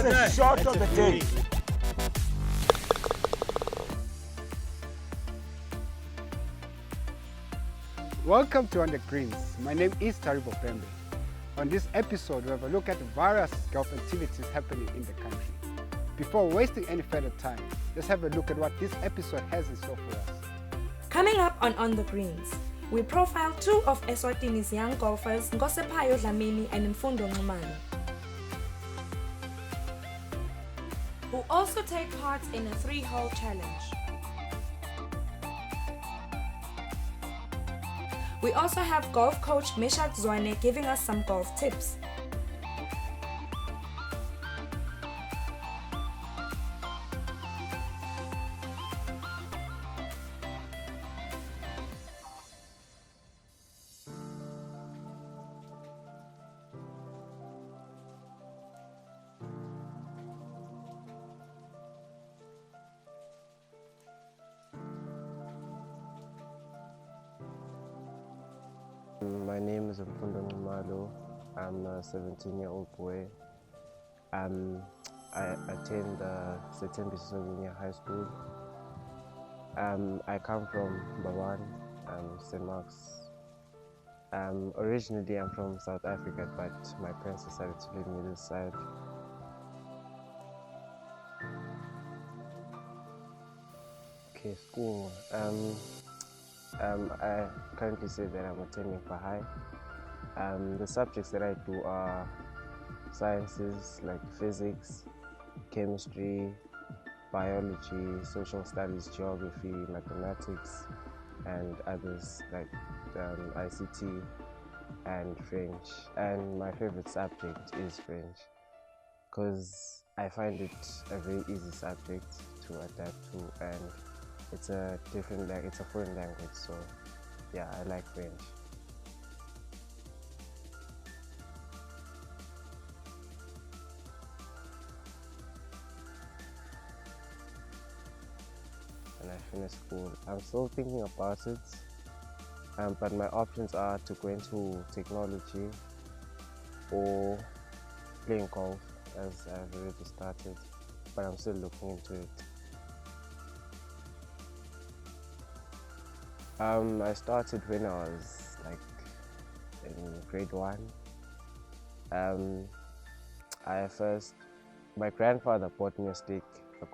a shot of the day. Welcome to On the Greens. My name is Taribo Pembe. On this episode, we have a look at the various golf activities happening in the country. Before wasting any further time, let's have a look at what this episode has in store for us. Coming up on The Greens, we profile two of Eswatini's young golfers, Ngosepayo Dlamini and Mfundo Nxumalo, who also take part in a 3-hole challenge. We also have golf coach Meshach Zwane giving us some golf tips. My name is Mfundo Nxumalo. I'm a 17-year-old boy. I attend St. Junior High School. I come from Bawan, St. Mark's. Originally I'm from South Africa, but my parents decided to leave me this side. Okay, school. I currently say that I'm attending Bahai. The subjects that I do are sciences like physics, chemistry, biology, social studies, geography, mathematics, and others like ICT and French. And my favorite subject is French because I find it a very easy subject to adapt to, and it's a foreign language, so yeah, I like French. When I finish school, I'm still thinking about it, but my options are to go into technology or playing golf, as I've already started, but I'm still looking into it. I started when I was like in grade 1. My grandfather bought me a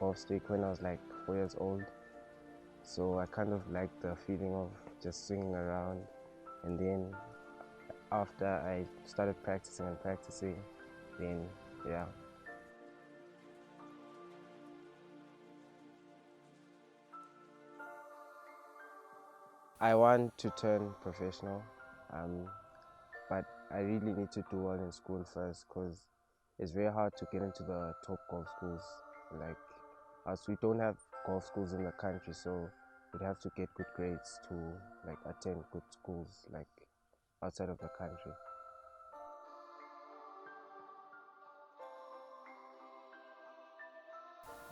golf stick when I was like 4 years old. So I kind of liked the feeling of just swinging around. And then after I started practicing, then yeah. I want to turn professional, but I really need to do well in school first because it's very hard to get into the top golf schools. Like, as we don't have golf schools in the country, so we'd have to get good grades to like attend good schools like outside of the country.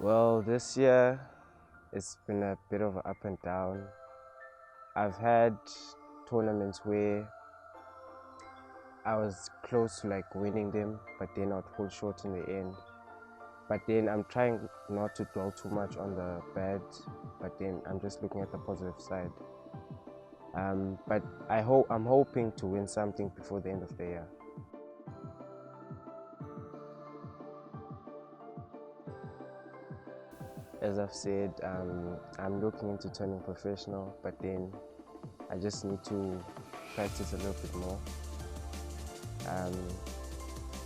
Well, this year it's been a bit of an up and down. I've had tournaments where I was close to like winning them, but then I'd fall short in the end. But then I'm trying not to dwell too much on the bad, but then I'm just looking at the positive side. But I'm hoping to win something before the end of the year. As I've said, I'm looking into turning professional, but then I just need to practice a little bit more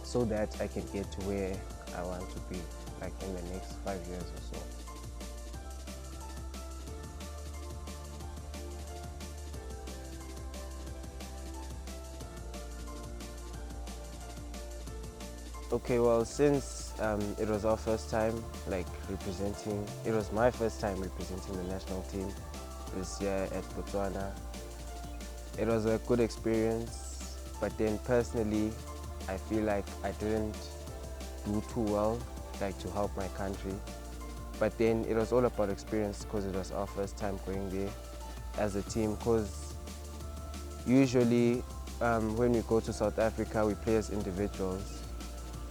so that I can get to where I want to be, like in the next 5 years or so. Okay, well, since it was our first time it was my first time representing the national team this year at Botswana. It was a good experience, but then personally, I feel like I didn't do too well, like to help my country. But then it was all about experience because it was our first time going there as a team, because usually when we go to South Africa, we play as individuals.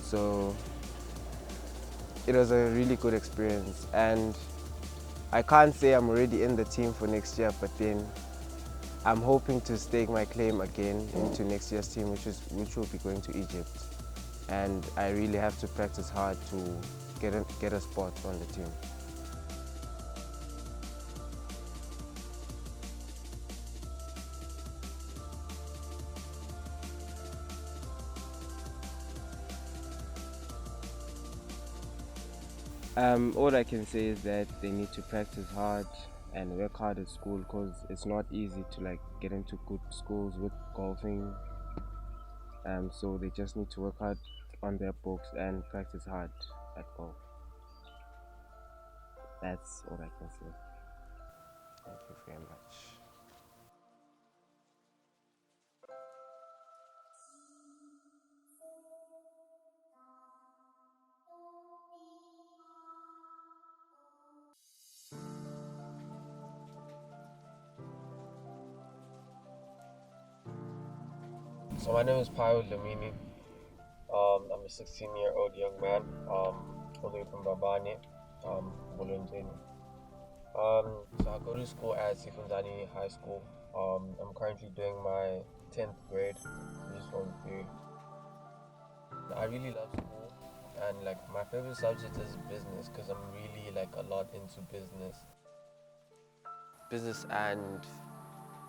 So it was a really good experience, and I can't say I'm already in the team for next year, but then I'm hoping to stake my claim again into next year's team, which will be going to Egypt. And I really have to practice hard to get a spot on the team. All I can say is that they need to practice hard and work hard at school, because it's not easy to like get into good schools with golfing. So they just need to work hard on their books and practice hard at golf. That's all I can say. Thank you very much. So my name is Payo Lamini. I'm a 16-year-old young man, all the way from Babane, Bulundini. So I go to school at Sifunzani High School. I'm currently doing my 10th grade, which is from 3. I really love school, and like my favorite subject is business, because I'm really like a lot into business. Business and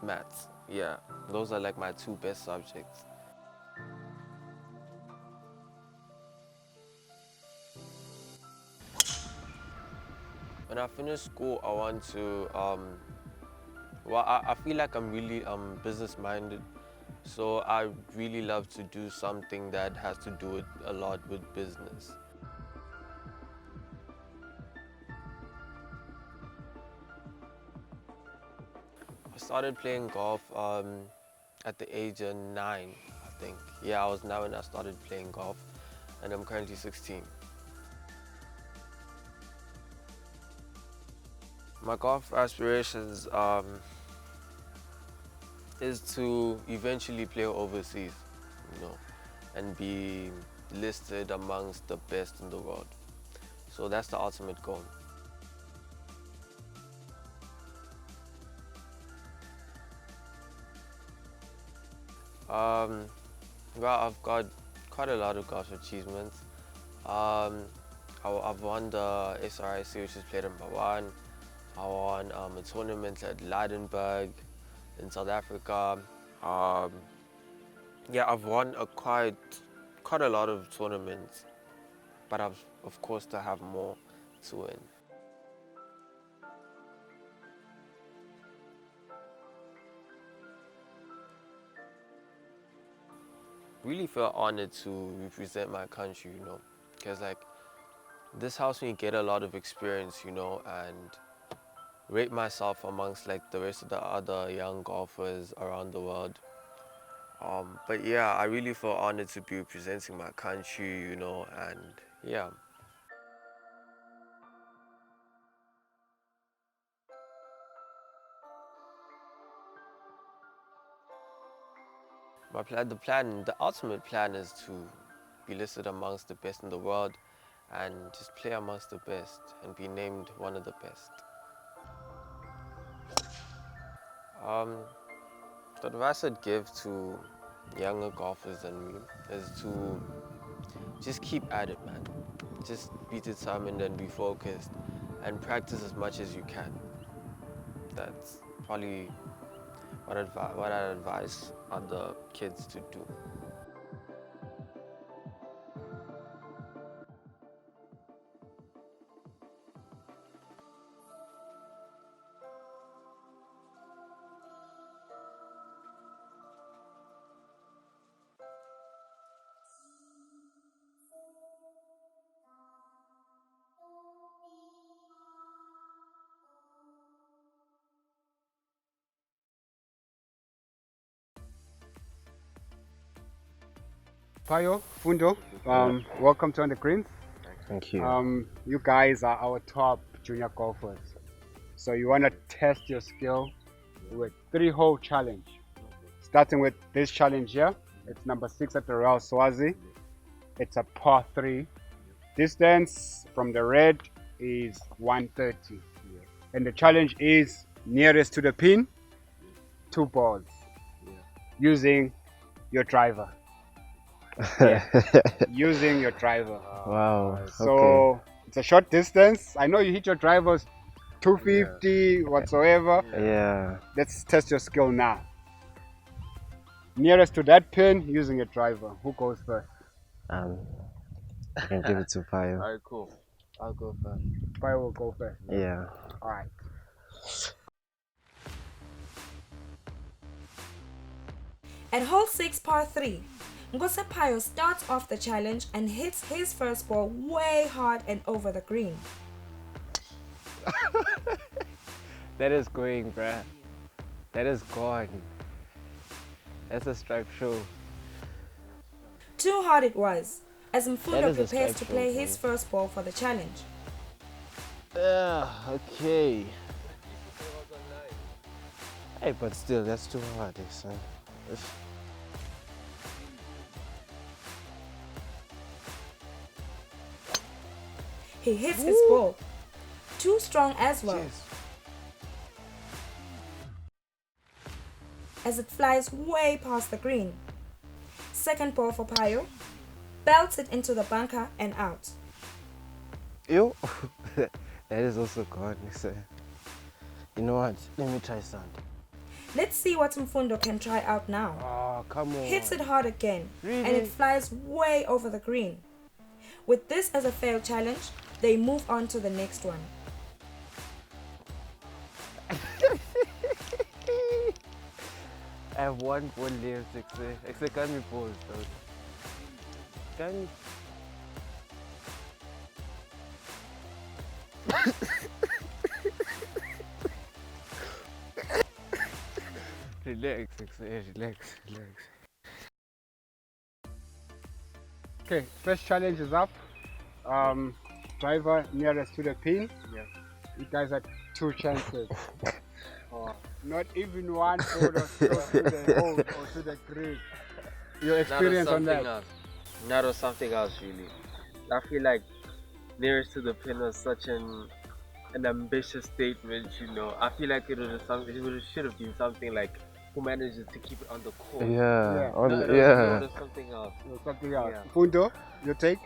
maths, yeah, those are like my 2 best subjects. When I finish school, I want to, I feel like I'm really business minded. So I really love to do something that has to do with a lot with business. I started playing golf at the age of 9, I think. Yeah, I was 9 when I started playing golf, and I'm currently 16. My golf aspirations is to eventually play overseas, and be listed amongst the best in the world. So that's the ultimate goal. Well, I've got quite a lot of golf achievements. I've won the SRIC, which is played in Bawan. I won a tournament at Leidenburg in South Africa. Yeah, I've won quite a lot of tournaments, but I've of course to have more to win. Really feel honored to represent my country, because like this helps me get a lot of experience, and rate myself amongst like the rest of the other young golfers around the world. But yeah, I really feel honored to be representing my country, and yeah. The ultimate plan is to be listed amongst the best in the world and just play amongst the best and be named one of the best. The advice I'd give to younger golfers than me is to just keep at it, man. Just be determined and be focused and practice as much as you can. That's probably what I'd advise other kids to do. Payo, Fundo, welcome to On the Greens. Thank you. You guys are our top junior golfers. So you want to test your skill with 3-hole challenge. Starting with this challenge here. It's number 6 at the Royal Swazi. It's a par 3. distance from the red is 130. And the challenge is nearest to the pin, 2 balls. Using your driver. Using your driver. Wow. So Okay. it's a short distance. I know you hit your drivers 250 whatsoever. Yeah. Let's test your skill now. Nearest to that pin using your driver. Who goes first? I can give it to Payo. Alright, cool. I'll go first. Pai will go first. Yeah. Alright. At hole 6, par 3, Ngosepayo starts off the challenge and hits his first ball way hard and over the green. That is going, bruh. That is gone. That's a strike show. Too hard it was, as That Mfundo is a prepares strike to show, play bro. his first ball for the challenge. Okay. Hey, but still, that's too hard, son. He hits his ball. Too strong as well, as it flies way past the green. Second ball for Payo, belts it into the bunker and out. Yo, that is also gone, sir. You know what? Let me try something. Let's see what Mfundo can try out now. Oh, come on. Hits it hard again, and Really? it flies way over the green. With this as a failed challenge, they move on to the next one. I have one ball left, except can me pause. Can me? Relax, relax. Okay, first challenge is up. Driver nearest to the pin. Yeah. You guys had 2 chances. Not even one photo close to the hole or to the green. Your experience on that? That was something else, really. I feel like nearest to the pin was such an ambitious statement, you know. I feel like it should have been something like who manages to keep it on the court. Yeah. No, there's something else. Something else. Yeah. Fundo, your take?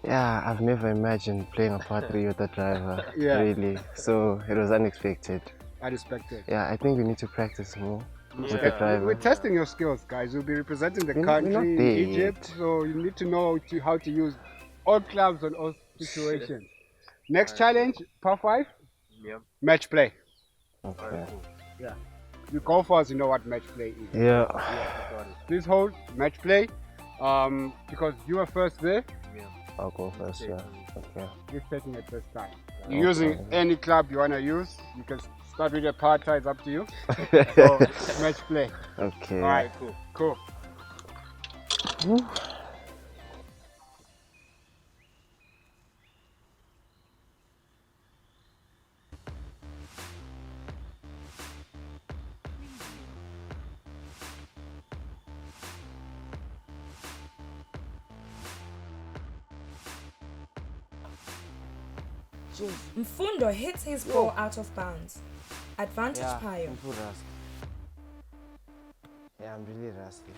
Yeah, I've never imagined playing a par 3 with a driver. Yeah. Really. So it was unexpected. Unexpected. Yeah, I think we need to practice more with the Yeah. driver. We're testing your skills, guys. You'll be representing the We're not country in there Egypt, yet. so you need to know how to use all clubs on all situations. Next challenge, par 5, Yeah. match play. Okay. Yeah. You golfers, you know what match play is. Yeah. This whole match play, because you were first there, I'll go first, yeah. Okay. you're taking it this time. You're using any club you want to use. You can start with your par tie, it's up to you. So, match play. Okay. Alright, cool. Mfundo hits his ball out of bounds. Advantage Yeah, Payo. I'm full rusty. Yeah, I'm really rusty.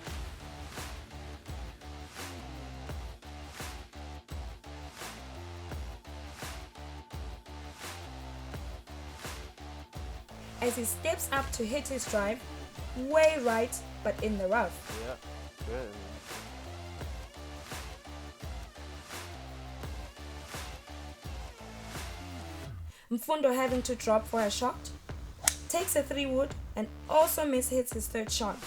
As he steps up to hit his drive, way right but in the rough. Yeah, good. Mfundo having to drop for a shot, takes a 3-wood and also mishits his third shot.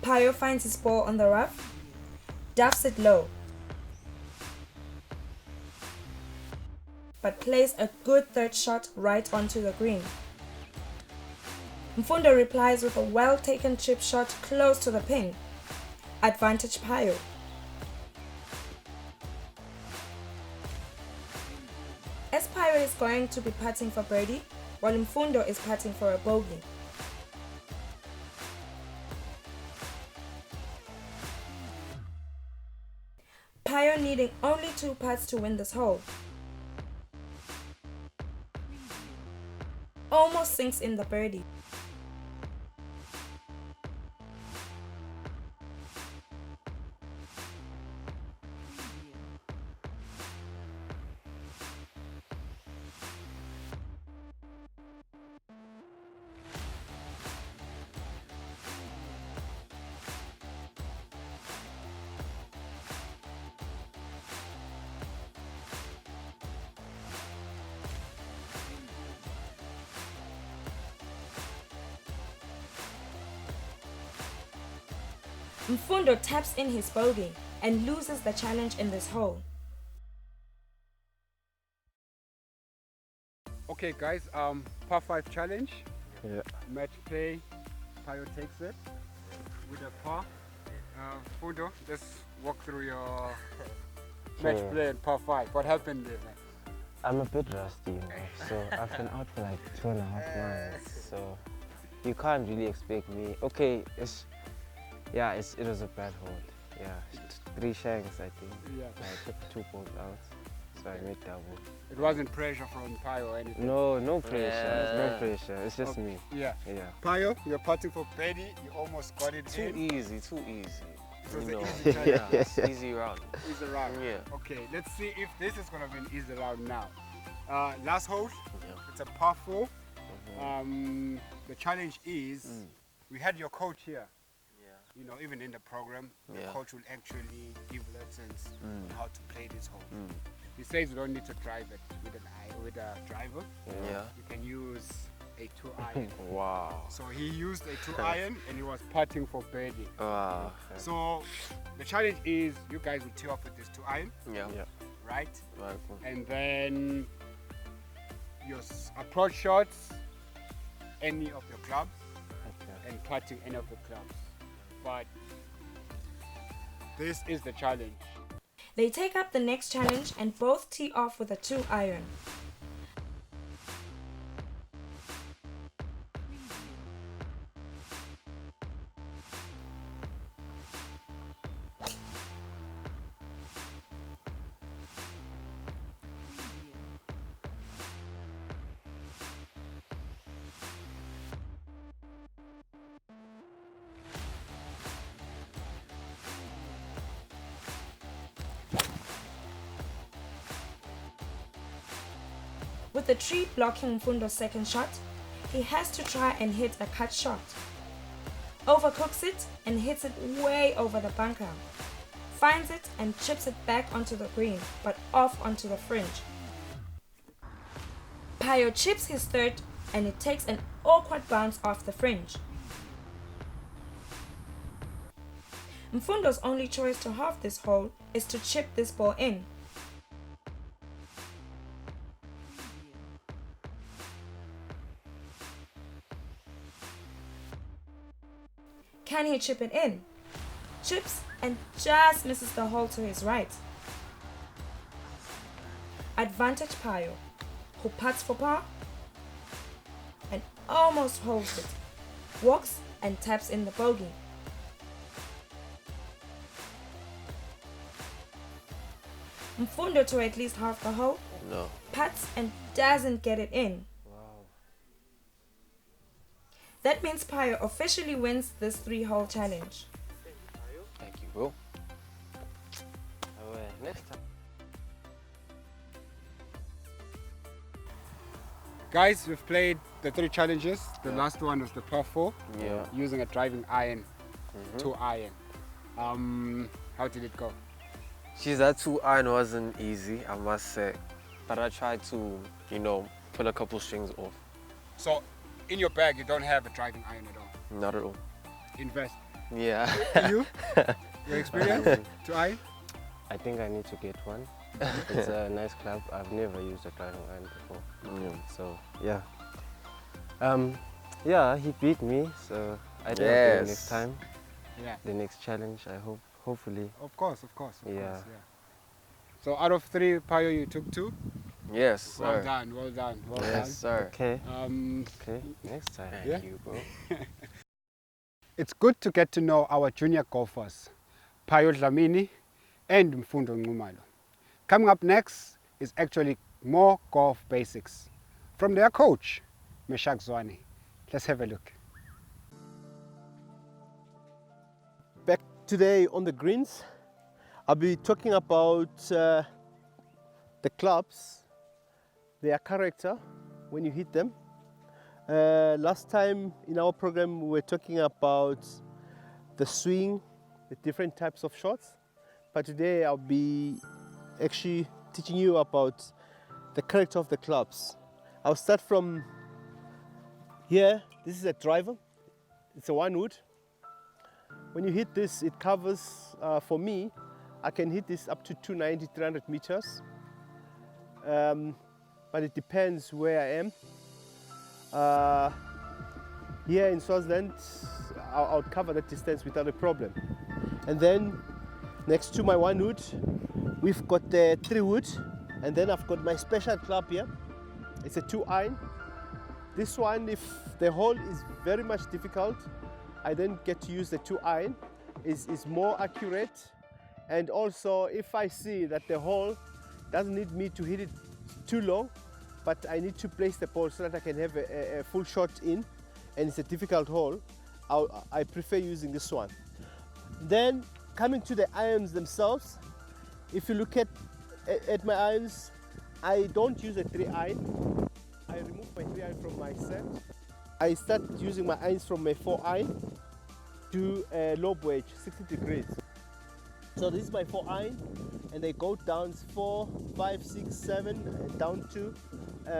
Payo finds his ball on the rough, duffs it low, but plays a good third shot right onto the green. Mfundo replies with a well-taken chip shot close to the pin. Advantage Payo. As Payo is going to be putting for birdie, while Mfundo is putting for a bogey. Payo needing only 2 putts to win this hole. Almost sinks in the birdie. Mfundo taps in his bogey and loses the challenge in this hole. Okay guys, par 5 challenge. Yeah. Match play. Payo takes it with a par. Fundo, let's walk through your match Okay. play and par 5. What happened there? I'm a bit rusty, you know, so I've been out for like 2.5 months, so you can't really expect me. Okay, it was a bad hold. Yeah, 3 shanks, I think. Yeah. I took 2 balls out, so I made double. It wasn't pressure from Payo or anything. No pressure, no pressure. It's just me. Yeah. Yeah. Payo, you're putting for birdie. You almost got it Too in. easy. It was You an know. easy challenge. Yeah, it's easy round. Easy round. Yeah. Okay, let's see if this is gonna be an easy round now. Last hole, Yeah. it's a par 4. The challenge is, we had your coach here. Yeah. You know, even in the program, the Yeah. coach will actually give lessons on how to play this hole. Mm. He says you don't need to drive it with a driver. Yeah. You can use a 2 iron. Wow. So he used a 2 iron and he was putting for birdie. Wow. So the challenge is you guys will tee off with this 2 iron, Yeah. Yeah. right? Right, cool. And then your approach shots, any of your clubs, Okay. and putting any of the clubs. But this is the challenge. They take up the next challenge and both tee off with a 2 iron. With the tree blocking Mfundo's second shot, he has to try and hit a cut shot. Overcooks it and hits it way over the bunker. Finds it and chips it back onto the green, but off onto the fringe. Payo chips his third and it takes an awkward bounce off the fringe. Mfundo's only choice to halve this hole is to chip this ball in. Can he chip it in? Chips and just misses the hole to his right. Advantage Payo, who putts for par and almost holds it, walks and taps in the bogey. Mfundo to at least half the hole, No. putts and doesn't get it in. Wow. That means Payo officially wins this 3-hole challenge. Thank you, bro. Next time. Guys, we've played the 3 challenges. The last one was the par 4, Yeah. using a driving iron, 2 iron. How did it go? Geez, that 2 iron wasn't easy, I must say. But I tried to, pull a couple strings off. So, in your bag, you don't have a driving iron at all. Not at all. Invest. Yeah. You? Your experience? 2 iron? I think I need to get one. It's a nice club. I've never used a driving iron before. Yeah. So yeah. Yeah, he beat me, so I think I'll do it Yes. next time. Yeah. The next challenge, I hope. Hopefully. Of course. Yeah. So out of 3, Payo, you took 2. Yes, Well sir. done. Yes, sir. Okay. done. Okay. Next time. Thank Yeah. you, bro. It's good to get to know our junior golfers, Payo Dlamini and Mfundo Nxumalo. Coming up next is actually more golf basics from their coach, Eswatini. Let's have a look. Back today on the greens, I'll be talking about the clubs, their character when you hit them. Last time in our program we were talking about the swing, the different types of shots, but today I'll be actually teaching you about the character of the clubs. I'll start from here. This is a driver, it's a one wood. When you hit this, it covers, for me, I can hit this up to 290, 300 meters. But it depends where I am. Here in Swaziland, I'll cover that distance without a problem. And then next to my one wood, we've got the 3 wood, and then I've got my special club here. It's a 2-iron. This one, if the hole is very much difficult, I then get to use the 2-iron. It's more accurate, and also if I see that the hole doesn't need me to hit it too low, but I need to place the ball so that I can have a full shot in, and it's a difficult hole, I prefer using this one. Then coming to the irons themselves, if you look at my irons, I don't use a 3-iron. I remove my 3-iron from my set. I start using my irons from my 4-iron to a low wedge, 60 degrees. So this is my 4-iron, and they go down 4, 5, 6, 7, down to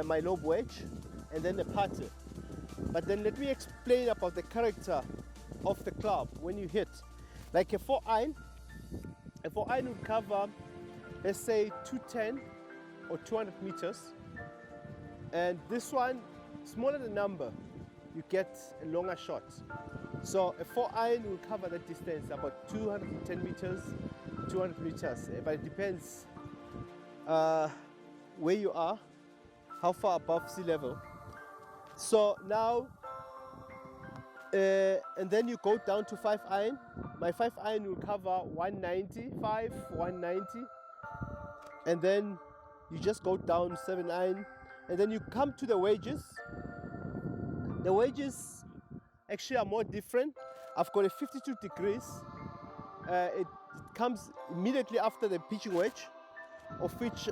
my low wedge, and then a putter. But then let me explain about the character of the club when you hit. Like a 4-iron would cover, let's say 210 or 200 meters. And this one, smaller the number, you get a longer shot. So a 4-iron will cover that distance, about 210 meters, 200 meters. But it depends where you are, how far above sea level. So now, and then you go down to 5-iron. My 5-iron will cover 195, 190. And then you just go down 7-iron. And then you come to the wedges. The wedges actually are more different. I've got a 52 degrees. It comes immediately after the pitching wedge, of which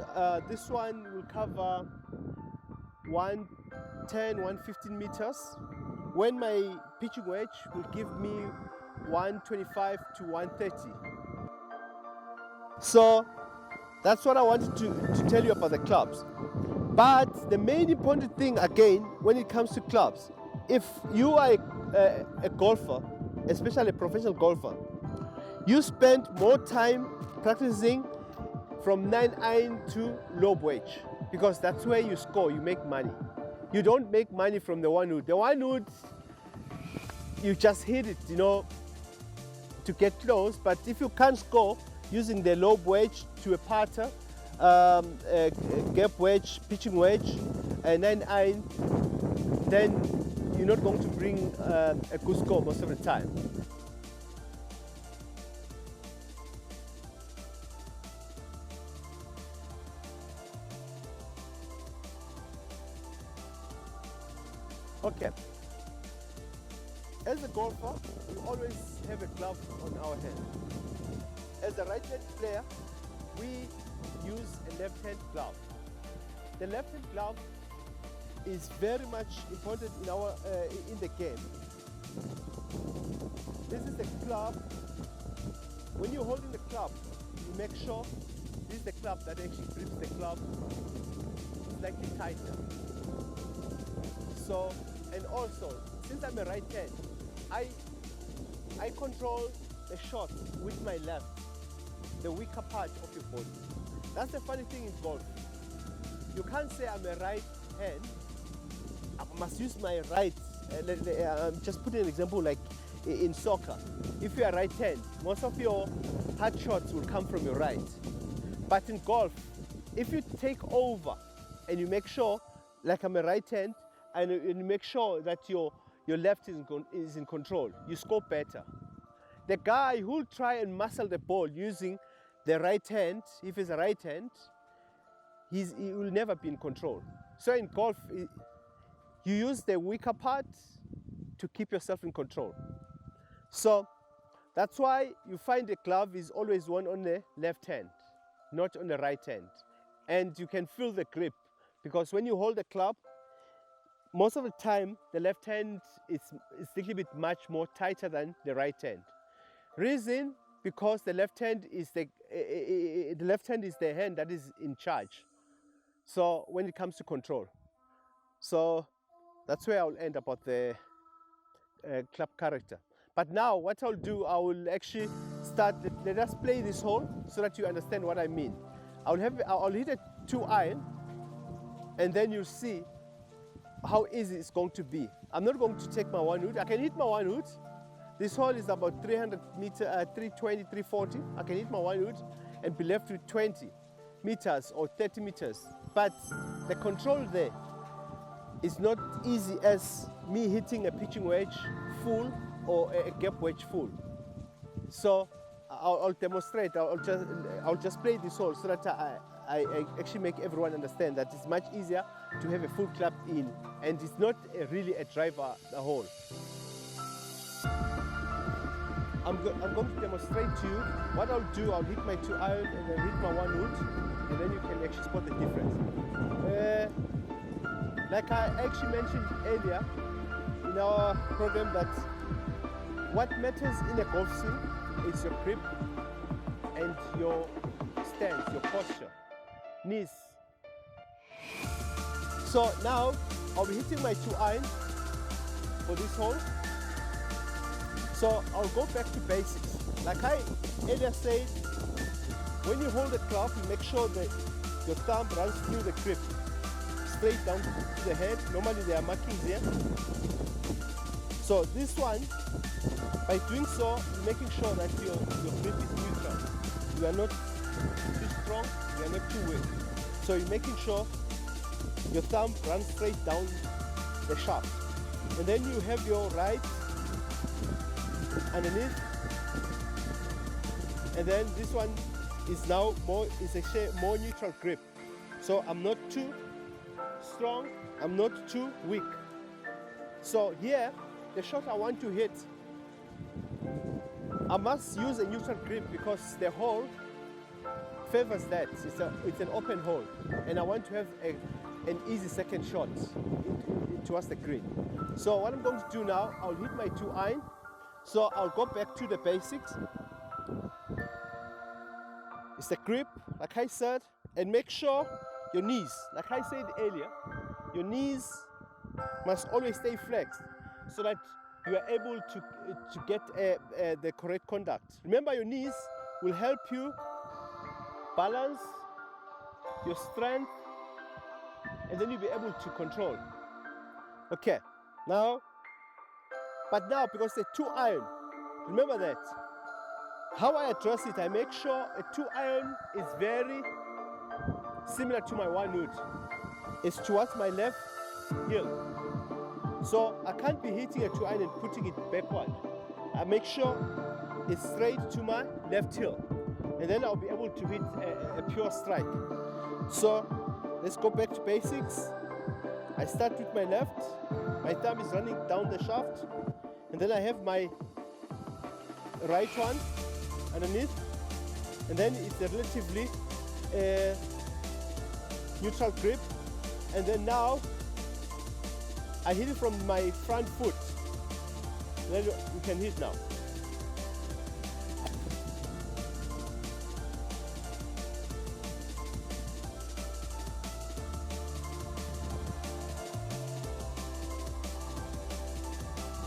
this one will cover 110, 115 meters, when my pitching wedge will give me 125 to 130. So that's what I wanted to tell you about the clubs. But the main important thing again when it comes to clubs, if you are a golfer, especially a professional golfer, you spend more time practicing from 9-iron to low wedge, because that's where you score, you make money. You don't make money from the one wood. The one wood, you just hit it, to get close. But if you can't score using the low wedge to a putter, a gap wedge, pitching wedge, a 9-iron, then you're not going to bring a good score most of the time. Okay. As a golfer, we always have a glove on our hand. As a right-hand player, we use a left-hand glove. The left-hand glove is very much important in the game. This is the club. When you're holding the club, you make sure this is the club that actually grips the club slightly tighter. So, and also, since I'm a right hand, I control the shot with my left, the weaker part of your body. That's the funny thing in golf. You can't say I'm a right hand, I must use my right. Just put an example like in soccer. If you are right hand, most of your hard shots will come from your right. But in golf, if you take over and you make sure, like I'm a right hand, and you make sure that your left is in control, you score better. The guy who'll try and muscle the ball using the right hand, if it's a right hand, he will never be in control. So in golf, you use the weaker part to keep yourself in control. So that's why you find the glove is always one on the left hand, not on the right hand. And you can feel the grip, because when you hold the club, most of the time the left hand is a little bit much more tighter than the right hand. Reason, because the left hand is the hand that is in charge. So when it comes to control, so that's where I'll end about the club character. But now what I'll do, I will actually start. Let us play this hole so that you understand what I mean. I'll hit a 2-iron, and then you'll see how easy it's going to be. I'm not going to take my 1 wood. I can hit my 1 wood. This hole is about 300 meters, 320, 340. I can hit my 1 wood and be left with 20 meters or 30 meters. But the control there is not easy as me hitting a pitching wedge full or a gap wedge full. So I'll demonstrate. I'll just play this hole so that I actually make everyone understand that it's much easier to have a full club in, and it's not really a driver hole. I'm going to demonstrate to you. What I'll do, I'll hit my 2-iron and then hit my 1 wood, and then you can actually spot the difference. Like I actually mentioned earlier in our program, that what matters in a golf swing is your grip and your stance, your posture, knees. So now I'll be hitting my 2-iron for this hole. So I'll go back to basics. Like I earlier said, when you hold the club, you make sure that your thumb runs through the grip, straight down to the head. Normally there are markings here. So this one, by doing so, you're making sure that your grip is neutral. You are not too strong, you are not too weak. So you're making sure your thumb runs straight down the shaft. And then you have your right underneath. And then this one is now actually more neutral grip. So I'm not too strong, I'm not too weak. So here, the shot I want to hit, I must use a neutral grip because the hole favors that. It's an open hole, and I want to have an easy second shot towards the green. So what I'm going to do now, I'll hit my 2-iron. So I'll go back to the basics. It's the grip, like I said, and make sure your knees, like I said earlier, your knees must always stay flexed so that you are able to get the correct contact. Remember, your knees will help you balance your strength, and then you'll be able to control. Okay, now, but now because the 2-iron, remember that, how I address it, I make sure a 2-iron is very similar to my 1 wood. It's towards my left heel. So I can't be hitting a 2-iron and putting it backward. I make sure it's straight to my left heel, and then I'll be able to hit a pure strike. So let's go back to basics. I start with my left, my thumb is running down the shaft, and then I have my right one underneath, and then it's a relatively neutral grip, and then now I hit it from my front foot. Then we can hit now.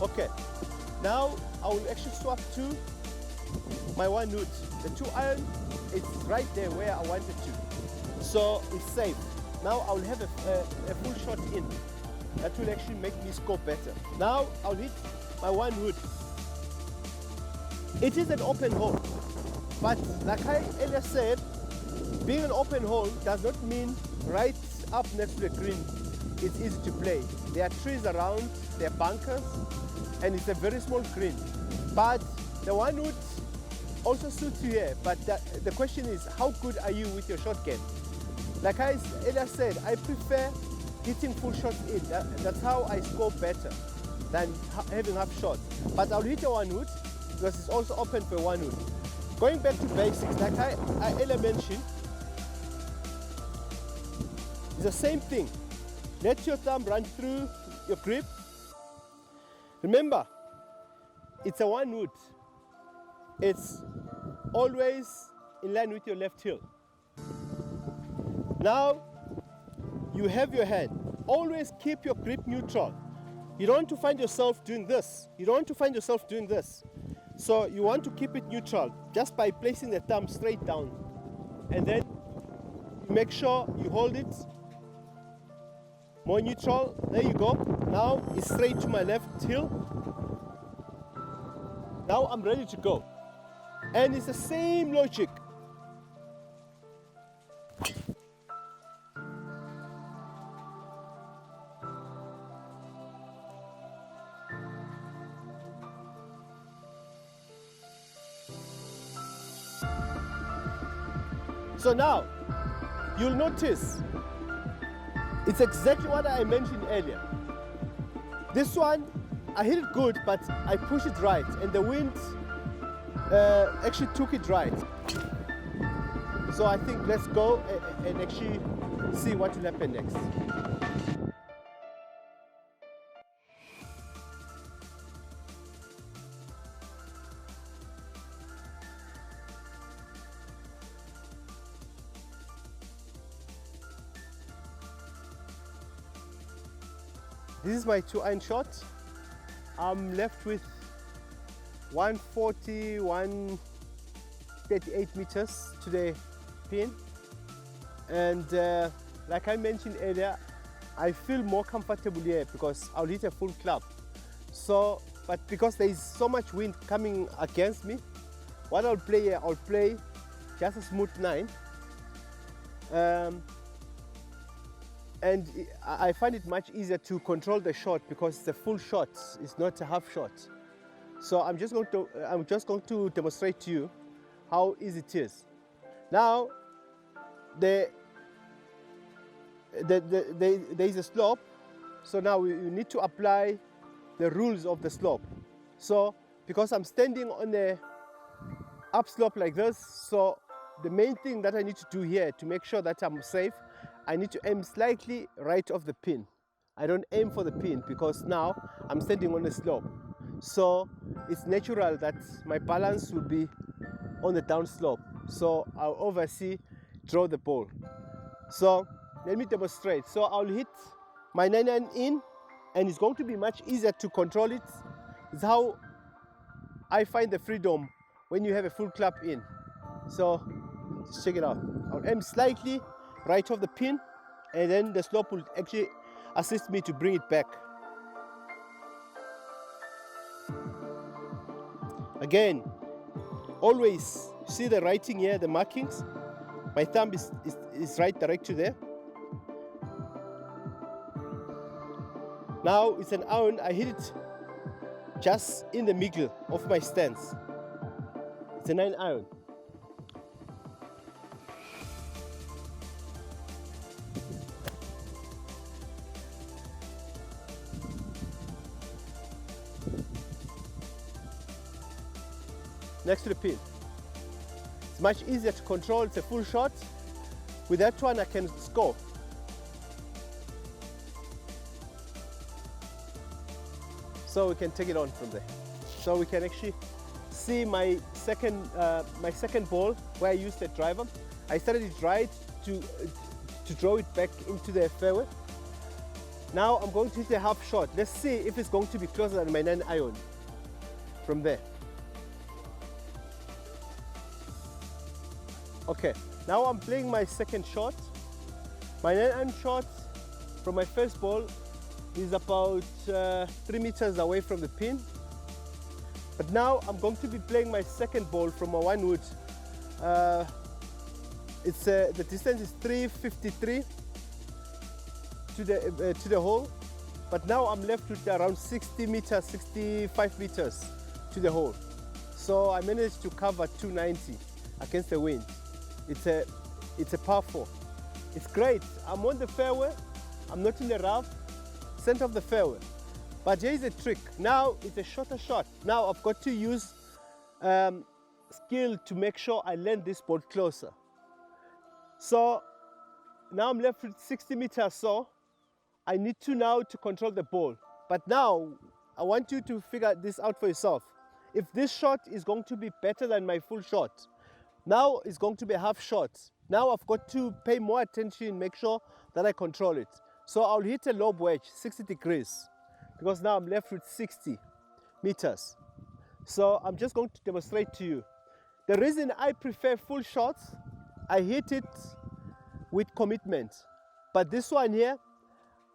Okay, now I will actually swap to my 1 wood. The 2-iron, it's right there where I wanted to. So it's safe. Now I'll have a full shot in. That will actually make me score better. Now I'll hit my 1 wood. It is an open hole, but like I earlier said, being an open hole does not mean right up next to the green it's easy to play. There are trees around, there are bunkers, and it's a very small green. But the 1 wood also suits you here, but the question is, how good are you with your short game? Like I earlier said, I prefer hitting full shots in. That's how I score better than having half shots. But I'll hit a one wood because it's also open for one wood. Going back to basics, like I earlier mentioned, it's the same thing. Let your thumb run through your grip. Remember, it's a one wood. It's always in line with your left heel. Now, you have your hand. Always keep your grip neutral. You don't want to find yourself doing this. You don't want to find yourself doing this. So you want to keep it neutral just by placing the thumb straight down. And then you make sure you hold it more neutral. There you go. Now it's straight to my left heel. Now I'm ready to go. And it's the same logic. So now, you'll notice it's exactly what I mentioned earlier. This one, I hit it good, but I pushed it right, and the wind actually took it right. So I think let's go and actually see what will happen next. This is my 2-iron shot. I'm left with 140, 138 meters to the pin. And like I mentioned earlier, I feel more comfortable here because I'll hit a full club. So, but because there is so much wind coming against me, what I'll play here, I'll play just a smooth 9. And I find it much easier to control the shot because it's a full shot, it's not a half shot. So I'm just going to demonstrate to you how easy it is. Now, there is a slope, so now we need to apply the rules of the slope. So because I'm standing on the upslope like this, so the main thing that I need to do here to make sure that I'm safe, I need to aim slightly right of the pin. I don't aim for the pin because now I'm standing on a slope. So it's natural that my balance will be on the down slope. So I'll obviously draw the ball. So let me demonstrate. So I'll hit my 9-iron in, and it's going to be much easier to control it. It's how I find the freedom when you have a full club in. So just check it out. I'll aim slightly right of the pin, and then the slope will actually assist me to bring it back. Again, always see the writing here, the markings. My thumb is right direct to there. Now it's an iron, I hit it just in the middle of my stance. It's a 9-iron. Next to the pin. It's much easier to control, it's a full shot. With that one I can score. So we can take it on from there. So we can actually see my second ball where I used the driver. I started it right to draw it back into the fairway. Now I'm going to hit a half shot. Let's see if it's going to be closer than my 9-iron from there. Okay, now I'm playing my second shot. My 9-iron shot from my first ball is about 3 meters away from the pin. But now I'm going to be playing my second ball from a 1 wood. The distance is 353 to the hole. But now I'm left with around 60 meters, 65 meters to the hole. So I managed to cover 290 against the wind. It's a par 4. It's great. I'm on the fairway. I'm not in the rough, center of the fairway. But here's a trick. Now it's a shorter shot. Now I've got to use skill to make sure I land this ball closer. So now I'm left with 60 meters, so I need to now to control the ball. But now I want you to figure this out for yourself. If this shot is going to be better than my full shot, now it's going to be a half shot. Now I've got to pay more attention, make sure that I control it. So I'll hit a lob wedge, 60 degrees, because now I'm left with 60 meters. So I'm just going to demonstrate to you. The reason I prefer full shots, I hit it with commitment. But this one here,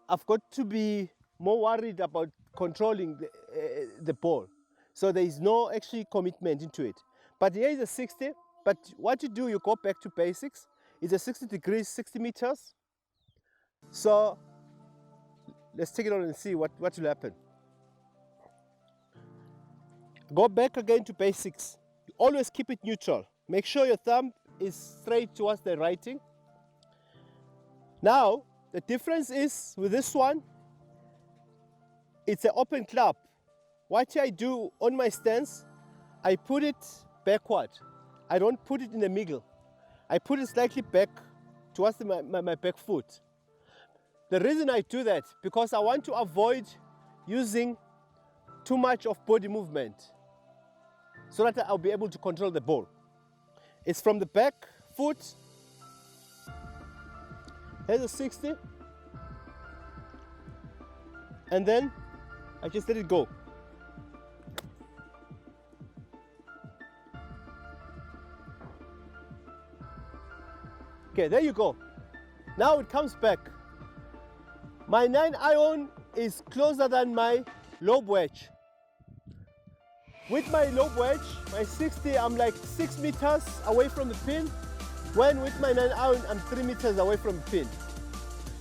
I've got to be more worried about controlling the ball. So there is no actually commitment into it. But here is a 60. But what you do, you go back to basics. It's a 60 degrees, 60 meters. So let's take it on and see what will happen. Go back again to basics. Always keep it neutral. Make sure your thumb is straight towards the writing. Now, the difference is with this one, it's an open club. What I do on my stance, I put it backward. I don't put it in the middle. I put it slightly back towards my back foot. The reason I do that, because I want to avoid using too much of body movement so that I'll be able to control the ball. It's from the back foot. Here's a 60. And then I just let it go. Okay, there you go. Now it comes back. My 9-iron is closer than my lob wedge. With my lob wedge, my 60, I'm like 6 meters away from the pin, when with my 9-iron, I'm 3 meters away from the pin.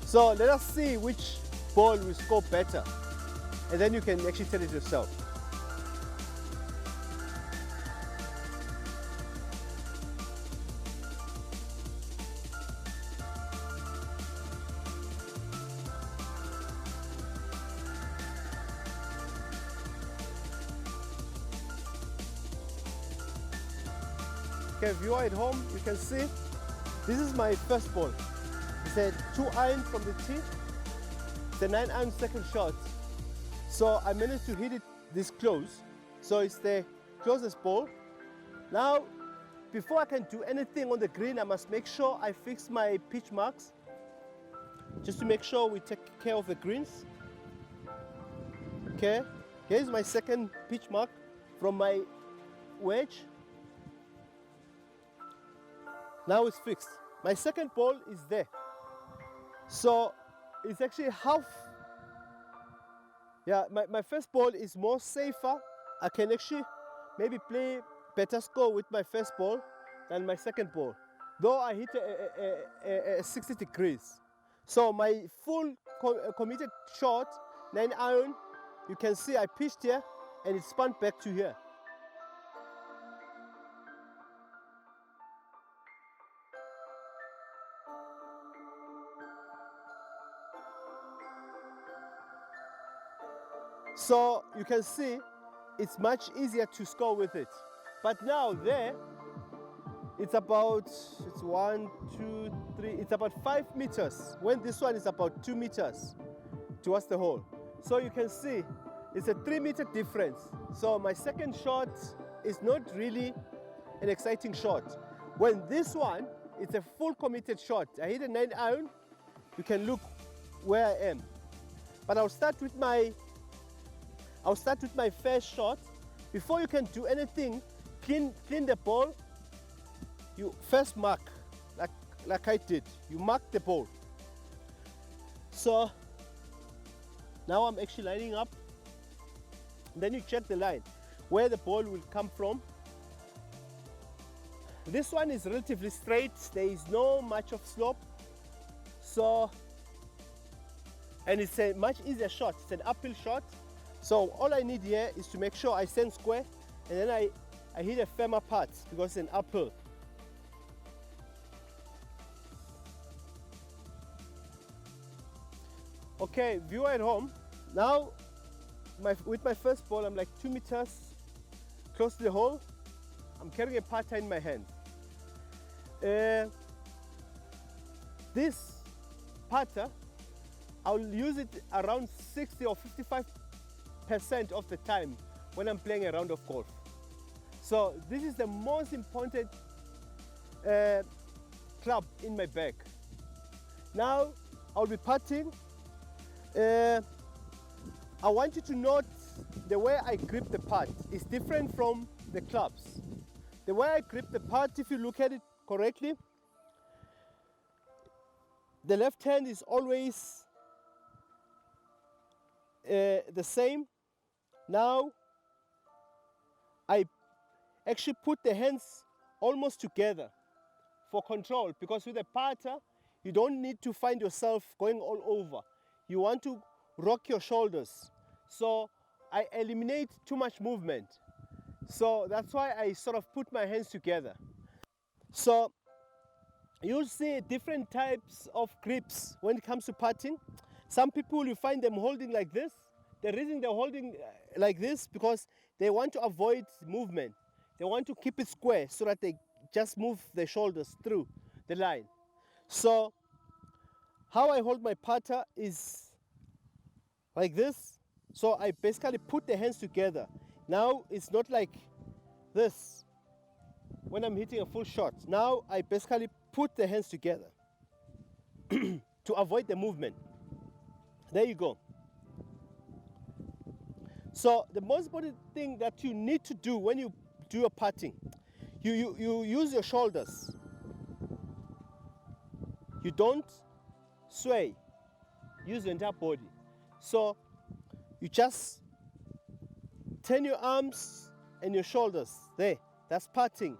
So let us see which ball will score better, and then you can actually tell it yourself. Okay, viewer at home, you can see this is my first ball. It's a 2-iron from the tee. It's a 9-iron second shot. So I managed to hit it this close. So it's the closest ball. Now, before I can do anything on the green, I must make sure I fix my pitch marks, just to make sure we take care of the greens. Okay, here's my second pitch mark from my wedge. Now it's fixed. My second ball is there. So it's actually half. Yeah, my first ball is more safer. I can actually maybe play better score with my first ball than my second ball. Though I hit a 60 degrees. So my full committed shot, 9-iron, you can see I pitched here and it spun back to here. So you can see it's much easier to score with it. But now there, it's about, it's 1, 2, 3, it's about 5 meters, when this one is about 2 meters towards the hole. So you can see it's a 3-meter difference. So my second shot is not really an exciting shot. When this one, it's a full committed shot. I hit a 9-iron, you can look where I am. But I'll start with my first shot. Before you can do anything, clean the ball. You first mark, like I did. You mark the ball. So now I'm actually lining up. Then you check the line, where the ball will come from. This one is relatively straight. There is no much of slope. So, and it's a much easier shot. It's an uphill shot. So all I need here is to make sure I stand square, and then I I hit a firmer part because it's an uphill. Okay, viewer at home, now with my first ball, I'm like 2 meters close to the hole. I'm carrying a putter in my hand. This putter, I'll use it around 60 or 55% of the time when I'm playing a round of golf. So this is the most important club in my bag. Now I'll be putting. I want you to note the way I grip the putt is different from the clubs. The way I grip the putt, if you look at it correctly, the left hand is always the same. Now I actually put the hands almost together for control, because with a putter you don't need to find yourself going all over. You want to rock your shoulders, so I eliminate too much movement. So that's why I sort of put my hands together. So you'll see different types of grips when it comes to putting. Some people, you find them holding like this. The reason they're holding like this, because they want to avoid movement. They want to keep it square so that they just move their shoulders through the line. So how I hold my putter is like this. So I basically put the hands together. Now it's not like this when I'm hitting a full shot. Now I basically put the hands together to avoid the movement. There you go. So the most important thing that you need to do when you do your putting, you use your shoulders. You don't sway, use your entire body. So you just turn your arms and your shoulders there. That's putting.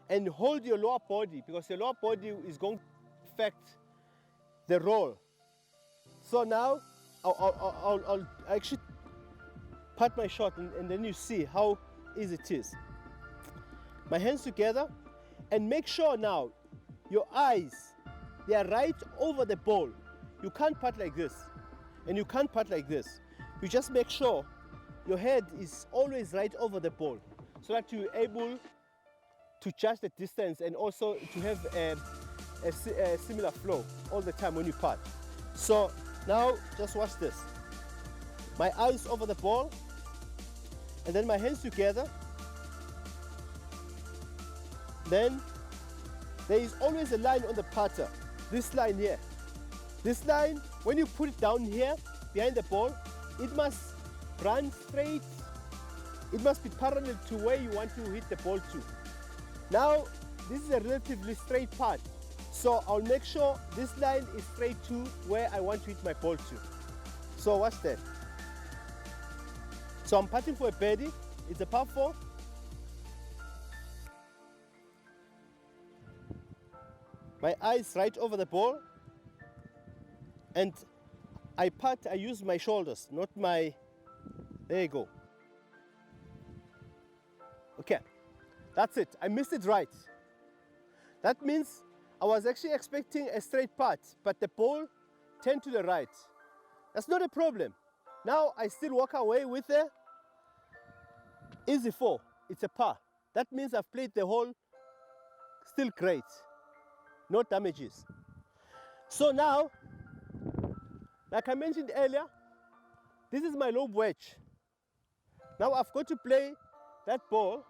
And hold your lower body, because your lower body is going to affect the roll. So now I'll actually putt my shot, and then you see how easy it is. My hands together, and make sure now your eyes, they are right over the ball. You can't putt like this, and you can't putt like this. You just make sure your head is always right over the ball, so that you're able to judge the distance and also to have a similar flow all the time when you putt. So now just watch this. My eyes over the ball, and then my hands together. Then there is always a line on the putter. This line here. This line, when you put it down here behind the ball, it must run straight. It must be parallel to where you want to hit the ball to. Now, this is a relatively straight putt, so I'll make sure this line is straight to where I want to hit my ball to. So watch that. So I'm putting for a birdie. It's a par 4. My eyes right over the ball, and I putt, I use my shoulders, not my, there you go. Okay, that's it. I missed it right. That means I was actually expecting a straight putt, but the ball turned to the right. That's not a problem. Now I still walk away with a easy 4. It's a par. That means I've played the hole still great. No damages. So now, like I mentioned earlier, this is my lob wedge. Now I've got to play that ball.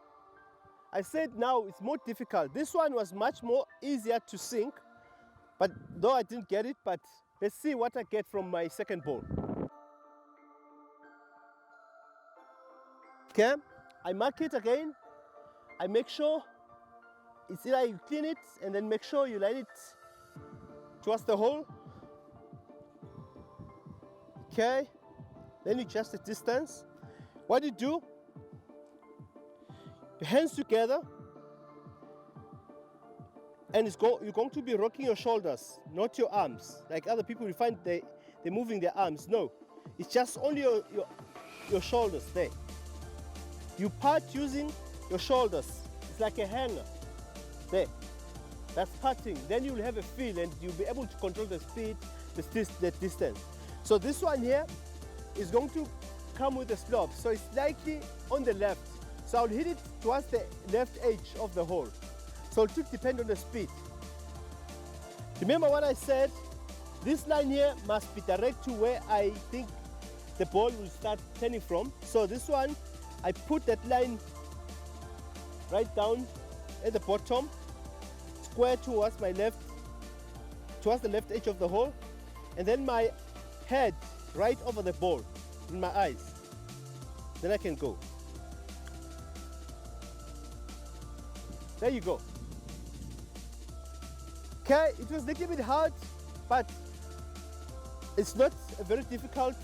I said now it's more difficult. This one was much more easier to sink, but though I didn't get it, but let's see what I get from my second ball. Okay, I mark it again. I make sure it's either you clean it and then make sure you line it towards the hole. Okay, then you adjust the distance. What you do, your hands together, and you're going to be rocking your shoulders, not your arms. Like other people, you find they're moving their arms. No, it's just only your shoulders there. You putt using your shoulders. It's like a hanger. There. That's putting. Then you'll have a feel and you'll be able to control the speed, the distance. So this one here is going to come with a slope. So it's slightly on the left. So I'll hit it towards the left edge of the hole. So it will depend on the speed. Remember what I said? This line here must be direct to where I think the ball will start turning from. So this one, I put that line right down at the bottom, square towards my left, towards the left edge of the hole, and then my head right over the ball in my eyes. Then I can go. There you go. Okay, it was a little bit hard, but it's not very difficult.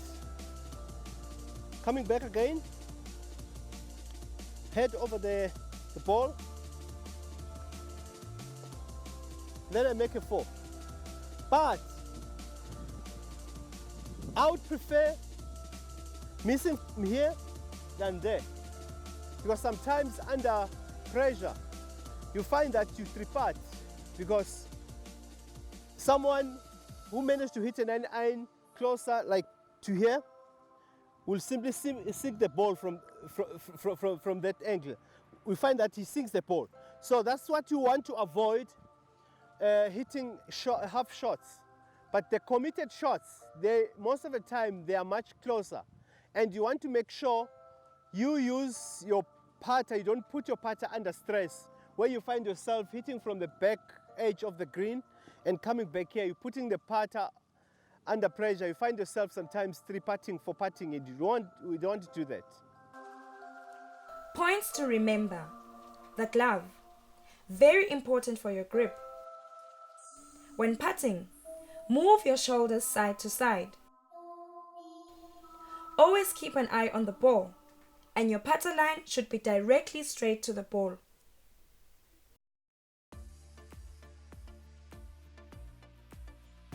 Coming back again, head over the ball, then I make a 4. But I would prefer missing from here than there, because sometimes under pressure you find that you trip because someone who managed to hit an iron closer, like to here, will simply sink the ball from that angle. We find that he sinks the ball. So that's what you want to avoid, hitting half shots. But the committed shots, most of the time they are much closer. And you want to make sure you use your putter, you don't put your putter under stress, where you find yourself hitting from the back edge of the green and coming back here, you're putting the putter under pressure. You find yourself sometimes 3-putting, 4-putting, and we don't want to do that. Points to remember. The glove. Very important for your grip. When putting, move your shoulders side to side. Always keep an eye on the ball, and your putter line should be directly straight to the ball.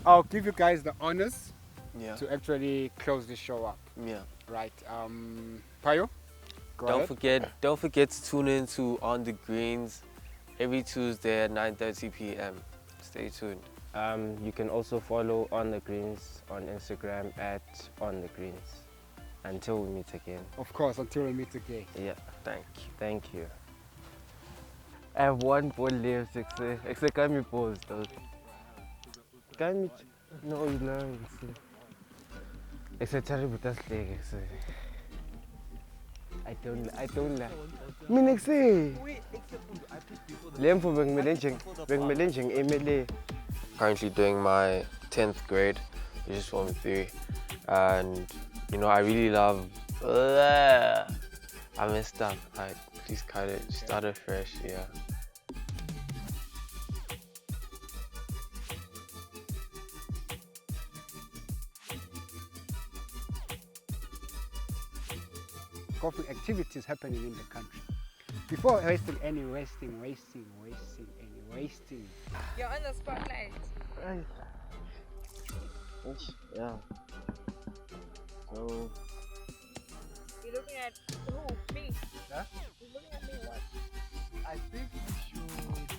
I'll give you guys the honors Yeah. to actually close this show up. Yeah. Right. Payo? Go ahead. Don't forget to tune in to On the Greens every Tuesday at 9:30 p.m. Stay tuned. You can also follow On the Greens on Instagram at On the Greens. Until we meet again. Of course, until we meet again. Yeah, Thank you. thank you. I have one ball left. It's a gummy balls though. Gummy? No, you know. It's a terrible task leg. I don't like. Currently doing my 10th grade, which is Form 3, and you know I really love. I messed up. Please cut it. Start afresh. Yeah. Golfing activities happening in the country. Before wasting. You're on the spotlight. Yeah. So You're looking at who? Me? Huh? You're looking at me what? I think we should